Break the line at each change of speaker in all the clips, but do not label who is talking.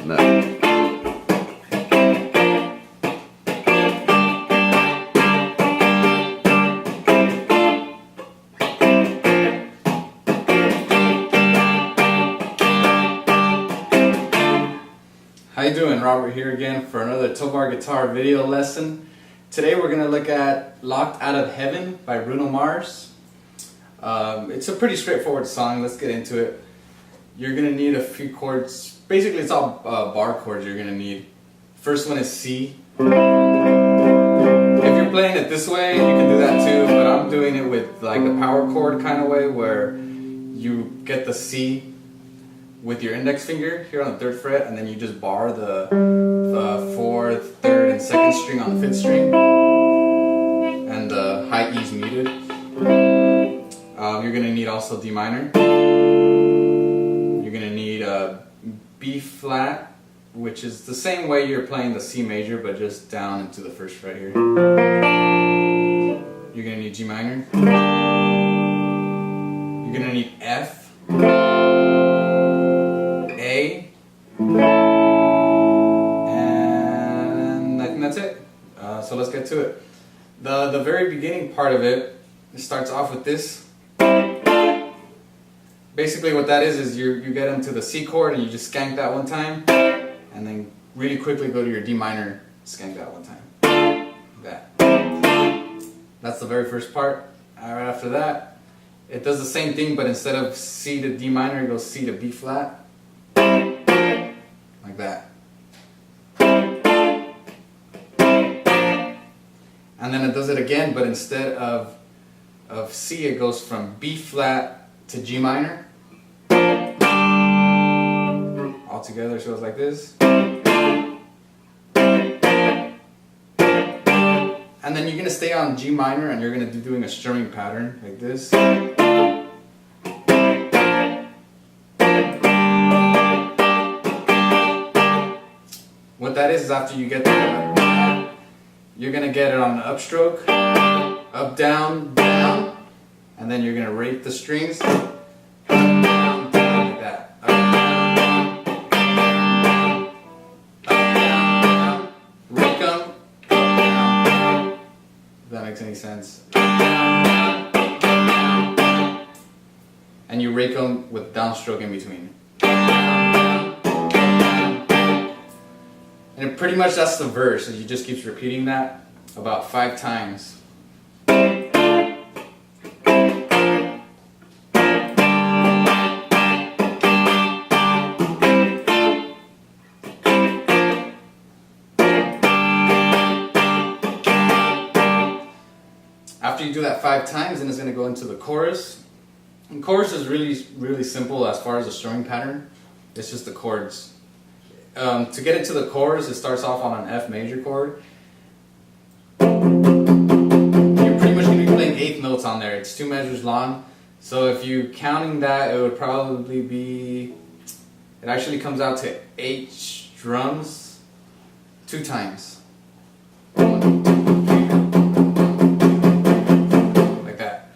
on that.
How you doing? Robert here again for another Tobar guitar video lesson. Today we're going to look at Locked Out of Heaven by Bruno Mars. It's a pretty straightforward song. Let's get into it. You're going to need a few chords. Basically it's all bar chords you're going to need. First one is C. If you're playing it this way, you can do that too, but I'm doing it with like the power chord kind of way where you get the C with your index finger here on the 3rd fret, and then you just bar the 4th, 3rd, and 2nd string on the 5th string, and the high E's muted. You're going to need also D minor. You're going to need a B flat, which is the same way you're playing the C major, but just down into the 1st fret here. You're going to need G minor. You're going to need F. And I think that's it. So let's get to it. The very beginning part of it starts off with this. Basically what that is you get into the C chord and you just skank that one time, and then really quickly go to your D minor, skank that one time. Like that. That's the very first part. Right after that, it does the same thing, but instead of C to D minor, it goes C to B flat. Like that. And then it does it again, but instead of C, it goes from B flat to G minor. All together, so it's like this. And then you're going to stay on G minor, and you're going to be doing a strumming pattern like this. What that is after you get that, you're going to get it on the upstroke, up, down, down, and then you're going to rate the strings, up, down, down, like that, up, down, down, rake them, up, down, if that makes any sense, and you rake them with downstroke in between. And pretty much that's the verse, and you just keeps repeating that about 5 times. After you do that 5 times, then it's going to go into the chorus. And chorus is really simple as far as the strumming pattern. It's just the chords. To get into the chorus, it starts off on an F major chord. You're pretty much going to be playing 8th notes on there. It's 2 measures long. So if you're counting that, it would probably be, it actually comes out to 8 strums 2 times. 1, 2, 3, like that.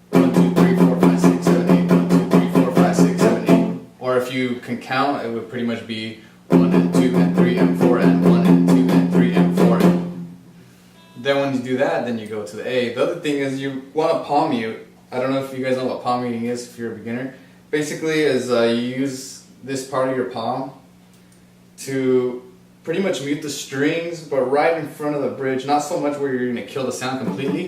1, 2, 3, 4, 5, 6, 7, 8. 1, 2, 3, 4, 5, 6, 7, 8. Or if you can count, it would pretty much be 1 and 2 and 3 and 4 and 1 and 2 and 3 and 4. Then when you do that, then you go to the A. The other thing is you want to palm mute. I don't know if you guys know what palm muting is if you're a beginner. Basically is you use this part of your palm to pretty much mute the strings, but right in front of the bridge. Not so much where you're going to kill the sound completely,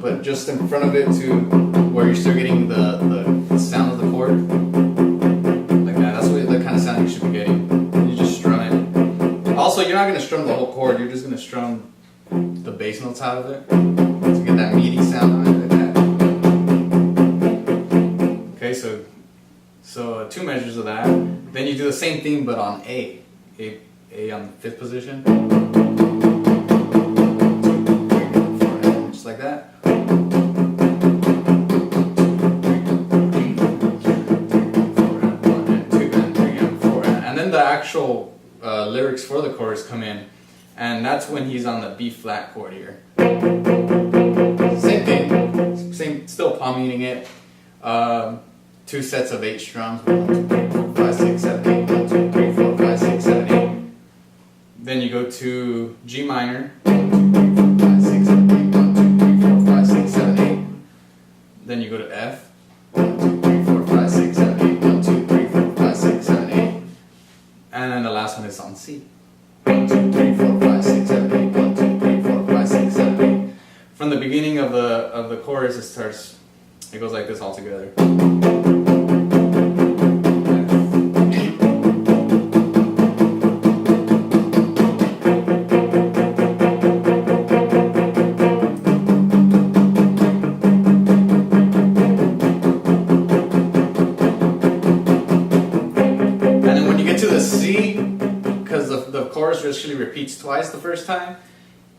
but just in front of it to where you're still getting the sound of the chord. Like that. That's what the kind of sound you should be getting. Also, you're not going to strum the whole chord, you're just going to strum the bass notes out of it to get that meaty sound on it, like that. Okay, so 2 measures of that. Then you do the same thing but on A on the 5th position. 2, 3, 4, just like that. And then the actual lyrics for the chorus come in, and that's when he's on the B flat chord here. Same thing, still palm muting it. 2 sets of 8 strums. 1, 2, 3, 4, 5, 6, 7, 8. 1, 2, 3, 4, 5, 6, 7, 8. go to G minor. 1, 2, 3, 4, 5, 6, 7, 8. 1, 2, 3, 4, 5, 6, 7, 8. Then you go to F. 1, 2, 3, 4, 5, 6, 7, 8. 1, 2, 3, 4, 5, 6, 7, 8. And then the last one is on C. 1, 2, 3, 4, 5, 6, 7, 8. 1, 2, 3, 4, 5, 6, 7, 8. From the beginning of the chorus, it goes like this all together. The chorus actually repeats twice the first time.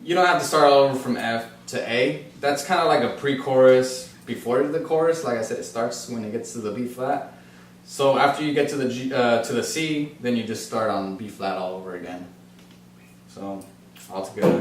You don't have to start all over from F to A. That's kind of like a pre-chorus before the chorus. Like I said, it starts when it gets to the B flat. So after you get to the C, then you just start on B flat all over again. So all together.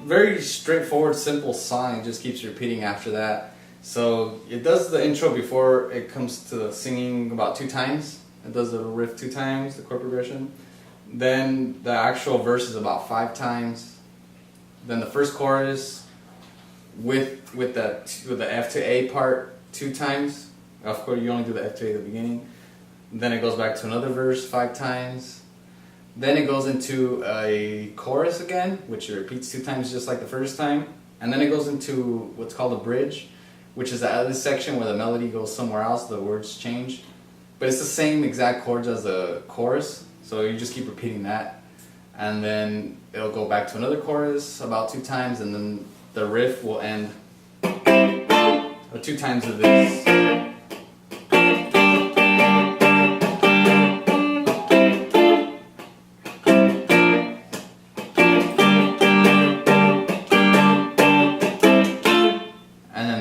Very straightforward, simple song. It just keeps repeating after that. So it does the intro before it comes to the singing about 2 times. It does the riff 2 times, the chord progression. Then the actual verse is about 5 times. Then the first chorus with the F to A part 2 times. Of course, you only do the F to A at the beginning. Then it goes back to another verse 5 times. Then it goes into a chorus again, which it repeats 2 times just like the first time. And then it goes into what's called a bridge, which is the other section where the melody goes somewhere else, the words change. But it's the same exact chords as the chorus, so you just keep repeating that. And then it'll go back to another chorus about 2 times, and then the riff will end 2 times of this.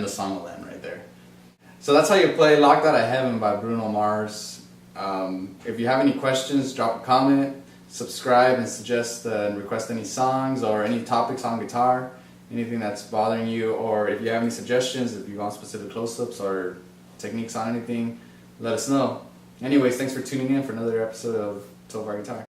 Song will end right there. So that's how you play Locked Out of Heaven by Bruno Mars. If you have any questions, drop a comment, subscribe, and suggest and request any songs or any topics on guitar, anything that's bothering you, or if you have any suggestions, if you want specific close-ups or techniques on anything, let us know. Anyways, thanks for tuning in for another episode of 12 Bar Guitar.